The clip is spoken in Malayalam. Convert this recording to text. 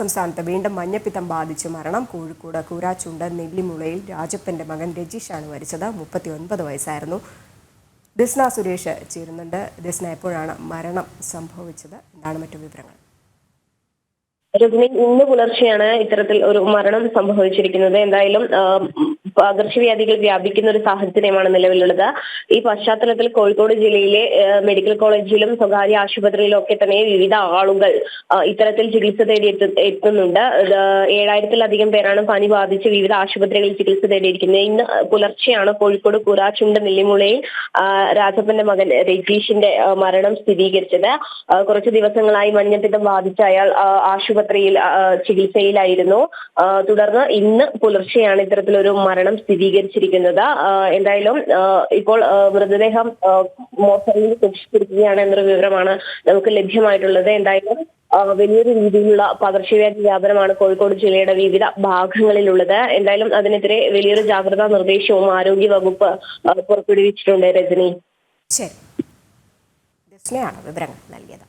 സംസ്ഥാനത്ത് വീണ്ടും മഞ്ഞപ്പിത്തം ബാധിച്ച് മരണം. കോഴിക്കോട് കൂരാച്ചുണ്ട് നെല്ലിമുളയിൽ രാജപ്പന്റെ മകൻ രജീഷാണ് മരിച്ചത്. 39 വയസ്സായിരുന്നു. ദിസ്ന സുരേഷ് ചേരുന്നുണ്ട്. ദിസ്ന, എപ്പോഴാണ് മരണം സംഭവിച്ചത്? എന്താണ് മറ്റു വിവരങ്ങൾ? രജനി, ഇന്ന് പുലർച്ചെയാണ് ഇത്തരത്തിൽ ഒരു മരണം സംഭവിച്ചിരിക്കുന്നത്. എന്തായാലും പകർച്ചവ്യാധികൾ വ്യാപിക്കുന്ന ഒരു സാഹചര്യമാണ് നിലവിലുള്ളത്. ഈ പശ്ചാത്തലത്തിൽ കോഴിക്കോട് ജില്ലയിലെ മെഡിക്കൽ കോളേജിലും സ്വകാര്യ ആശുപത്രിയിലും ഒക്കെ തന്നെ വിവിധ ആളുകൾ ഇത്തരത്തിൽ ചികിത്സ തേടി എത്തുന്നുണ്ട്. 7000-ലധികം പേരാണ് പനി ബാധിച്ച് വിവിധ ആശുപത്രികളിൽ ചികിത്സ തേടിയിരിക്കുന്നത്. ഇന്ന് പുലർച്ചെയാണ് കോഴിക്കോട് കൂരാച്ചുണ്ട് നെല്ലിമുളയിൽ രാജപ്പന്റെ മകൻ രജീഷിന്റെ മരണം സ്ഥിരീകരിച്ചത്. കുറച്ചു ദിവസങ്ങളായി മഞ്ഞപ്പിത്തം ബാധിച്ച അയാൾ ആശുപത്രിയിൽ ചികിത്സയിലായിരുന്നു. തുടർന്ന് ഇന്ന് പുലർച്ചെയാണ് ഇത്തരത്തിലൊരു മരണം സ്ഥിരീകരിച്ചിരിക്കുന്നത്. എന്തായാലും ഇപ്പോൾ മൃതദേഹം മോർച്ചറിയിൽ സൂക്ഷിച്ചിരിക്കുകയാണ് എന്നൊരു വിവരമാണ് നമുക്ക് ലഭ്യമായിട്ടുള്ളത്. എന്തായാലും വലിയൊരു രീതിയിലുള്ള പകർച്ചവ്യാധി വ്യാപനമാണ് കോഴിക്കോട് ജില്ലയുടെ വിവിധ ഭാഗങ്ങളിലുള്ളത്. എന്തായാലും അതിനെതിരെ വലിയൊരു ജാഗ്രതാ നിർദ്ദേശവും ആരോഗ്യ വകുപ്പ് പുറപ്പെടുവിച്ചിട്ടുണ്ട്. രജനി, ശരി, വിവരങ്ങൾ നൽകിയത്.